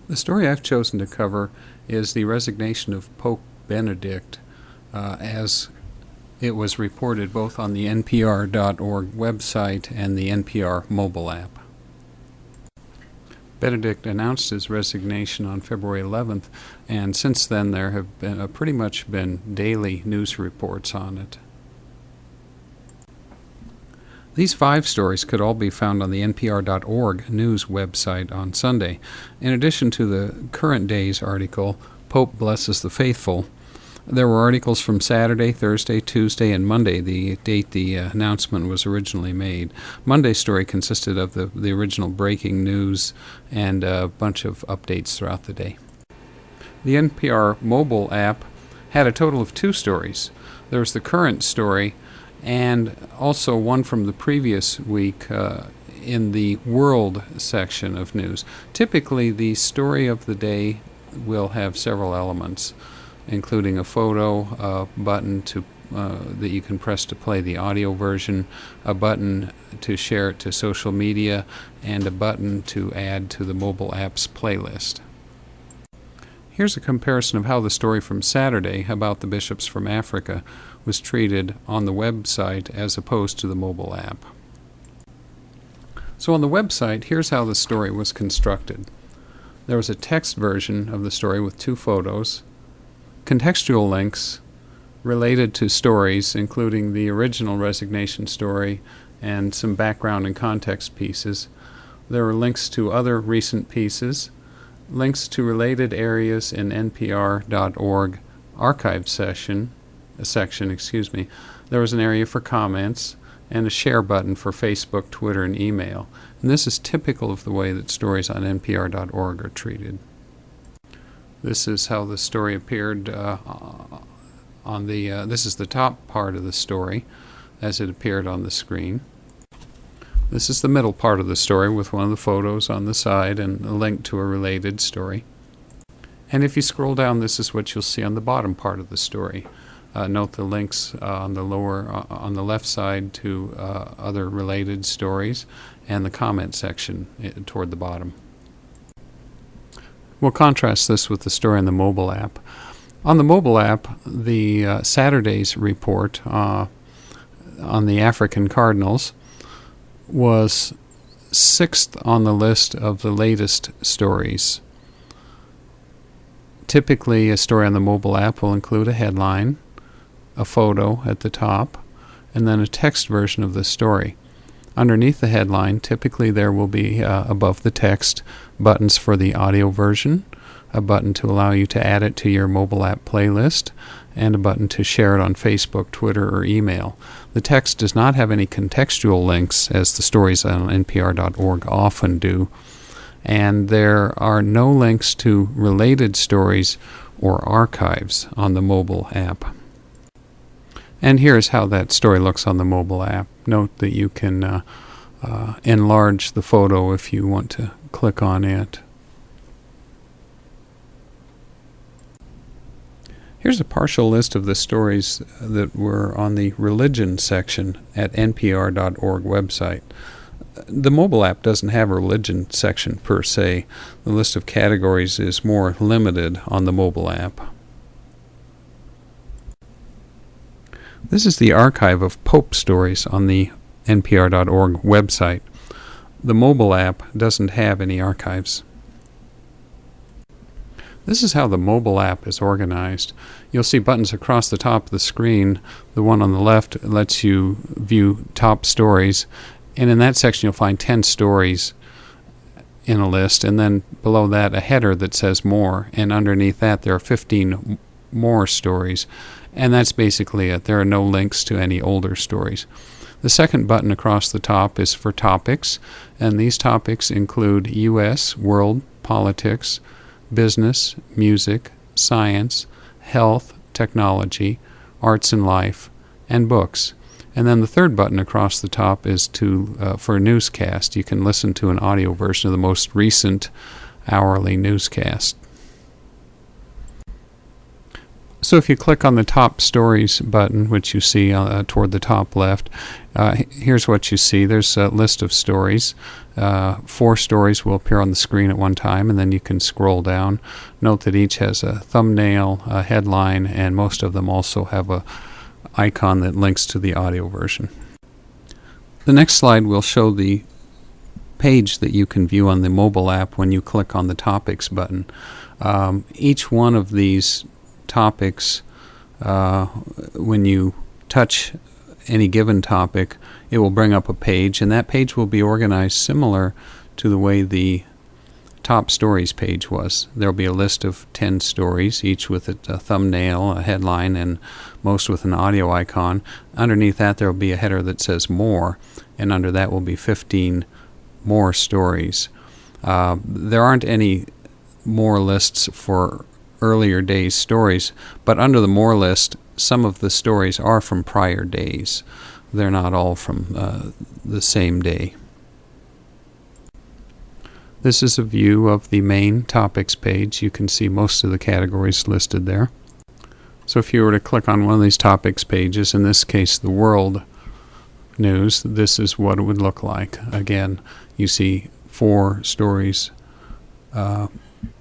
The story I've chosen to cover is the resignation of Pope Benedict, as it was reported both on the npr.org website and the NPR mobile app. Benedict announced his resignation on February 11th, and since then there have been pretty much been daily news reports on it. These 5 stories could all be found on the npr.org news website on Sunday. In addition to the current day's article, Pope Blesses the Faithful, there were articles from Saturday, Thursday, Tuesday, and Monday, the date the announcement was originally made. Monday's story consisted of the original breaking news and a bunch of updates throughout the day. The NPR mobile app had a total of 2 stories. There was the current story and also one from the previous week in the world section of news. Typically, the story of the day will have several elements, including a photo, a button that you can press to play the audio version, a button to share it to social media, and a button to add to the mobile app's playlist. Here's a comparison of how the story from Saturday about the bishops from Africa was treated on the website as opposed to the mobile app. So on the website, here's how the story was constructed. There was a text version of the story with 2 photos, contextual links related to stories, including the original resignation story and some background and context pieces. There were links to other recent pieces, links to related areas in npr.org archive section. There was an area for comments and a share button for Facebook, Twitter, and email. And this is typical of the way that stories on npr.org are treated. This is how the story appeared this is the top part of the story as it appeared on the screen. This is the middle part of the story with one of the photos on the side and a link to a related story. And if you scroll down, this is what you'll see on the bottom part of the story. Note the links on the left side to other related stories and the comment section toward the bottom. We'll contrast this with the story on the mobile app. On the mobile app, the Saturday's report on the African cardinals was 6th on the list of the latest stories. Typically, a story on the mobile app will include a headline, a photo at the top, and then a text version of the story. Underneath the headline, typically there will be, above the text, buttons for the audio version, a button to allow you to add it to your mobile app playlist, and a button to share it on Facebook, Twitter, or email. The text does not have any contextual links, as the stories on npr.org often do, and there are no links to related stories or archives on the mobile app. And here's how that story looks on the mobile app. Note that you can enlarge the photo if you want to click on it. Here's a partial list of the stories that were on the religion section at npr.org website. The mobile app doesn't have a religion section per se. The list of categories is more limited on the mobile app. This is the archive of Pope stories on the npr.org website. The mobile app doesn't have any archives. This is how the mobile app is organized. You'll see buttons across the top of the screen. The one on the left lets you view top stories, and in that section you'll find 10 stories in a list, and then below that a header that says more, and underneath that there are 15 more stories. And that's basically it. There are no links to any older stories. The second button across the top is for topics, and these topics include U.S., world, politics, business, music, science, health, technology, arts and life, and books. And then the third button across the top is for a newscast. You can listen to an audio version of the most recent hourly newscast. So if you click on the top stories button, which you see toward the top left, here's what you see. There's a list of stories. 4 stories will appear on the screen at one time, and then you can scroll down. Note that each has a thumbnail, a headline, and most of them also have a icon that links to the audio version. The next slide will show the page that you can view on the mobile app when you click on the topics button. Each one of these topics, when you touch any given topic, it will bring up a page, and that page will be organized similar to the way the top stories page was. There will be a list of 10 stories, each with a thumbnail, a headline, and most with an audio icon. Underneath that there will be a header that says more, and under that will be 15 more stories. There aren't any more lists for earlier days' stories, but under the more list, some of the stories are from prior days. They're not all from the same day. This is a view of the main topics page. You can see most of the categories listed there. So if you were to click on one of these topics pages, in this case the world news, this is what it would look like. Again, you see 4 stories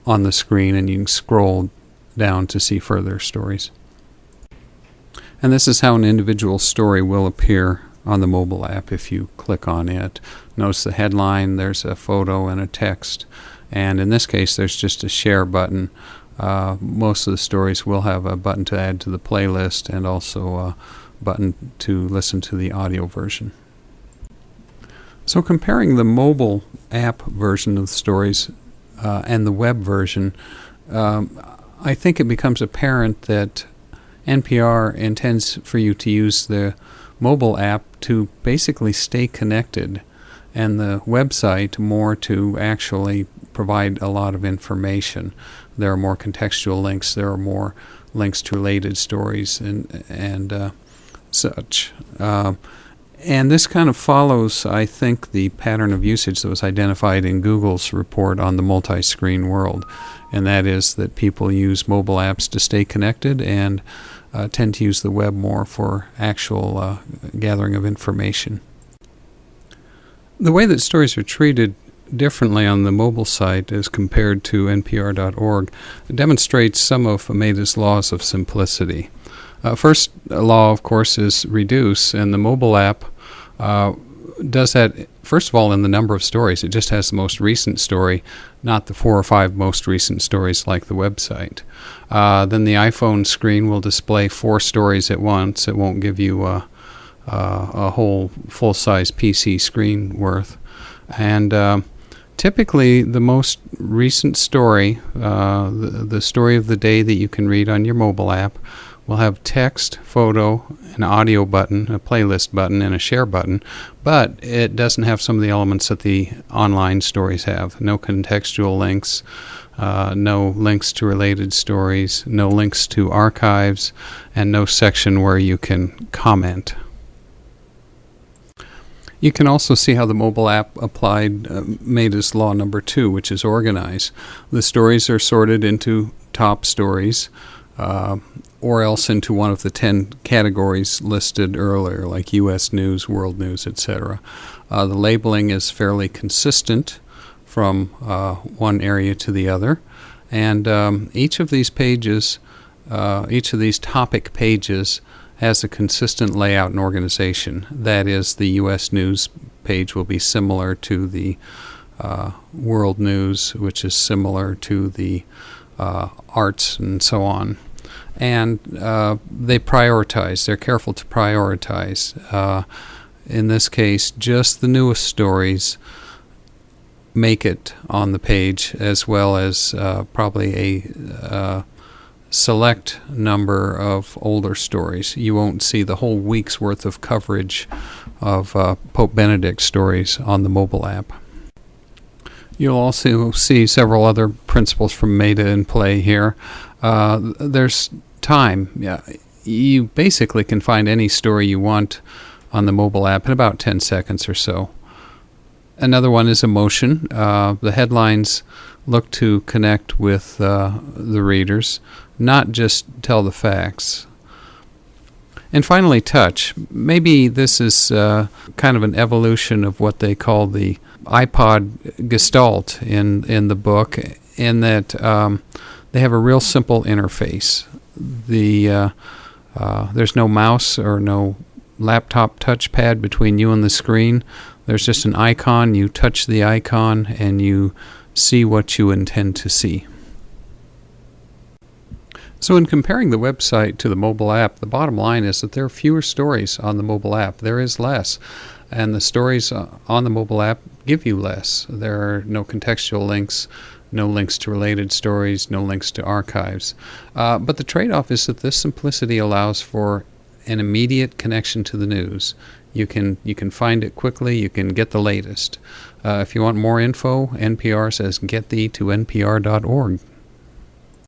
on the screen, and you can scroll down to see further stories. And this is how an individual story will appear on the mobile app if you click on it. Notice the headline, there's a photo and a text, and in this case there's just a share button. Most of the stories will have a button to add to the playlist and also a button to listen to the audio version. So comparing the mobile app version of the stories and the web version, I think it becomes apparent that NPR intends for you to use the mobile app to basically stay connected, and the website more to actually provide a lot of information. There are more contextual links, there are more links to related stories and such. And this kind of follows, I think, the pattern of usage that was identified in Google's report on the multi-screen world, and that is that people use mobile apps to stay connected and tend to use the web more for actual gathering of information. The way that stories are treated differently on the mobile site as compared to npr.org demonstrates some of Maida's laws of simplicity. First law, of course, is reduce, and the mobile app does that, first of all, in the number of stories. It just has the most recent story, not the 4 or 5 most recent stories like the website. Then the iPhone screen will display 4 stories at once. It won't give you a whole full-size PC screen worth. And typically the most recent story, the story of the day that you can read on your mobile app, will have text, photo, an audio button, a playlist button, and a share button, but it doesn't have some of the elements that the online stories have. No contextual links, no links to related stories, no links to archives, and no section where you can comment. You can also see how the mobile app applied Maida's law number 2, which is organize. The stories are sorted into top stories, or else into one of the 10 categories listed earlier, like U.S. news, world news, etc. The labeling is fairly consistent from one area to the other, and each of these pages, each of these topic pages, has a consistent layout and organization. That is, the U.S. news page will be similar to the world news, which is similar to the arts and so on. And they prioritize. They're careful to prioritize. In this case, just the newest stories make it on the page, as well as probably a select number of older stories. You won't see the whole week's worth of coverage of Pope Benedict stories on the mobile app. You'll also see several other principles from Maida in play here. There's time. Yeah, you basically can find any story you want on the mobile app in about 10 seconds or so. Another one is emotion. The headlines look to connect with the readers, not just tell the facts. And finally, touch. Maybe this is kind of an evolution of what they call the iPod Gestalt in the book, in that they have a real simple interface. There's no mouse or no laptop touchpad between you and the screen. There's just an icon. You touch the icon and you see what you intend to see. So in comparing the website to the mobile app, the bottom line is that there are fewer stories on the mobile app. There is less. And the stories on the mobile app give you less. There are no contextual links, no links to related stories, no links to archives. But the trade-off is that this simplicity allows for an immediate connection to the news. You can find it quickly. You can get the latest. If you want more info, NPR says get thee to npr.org.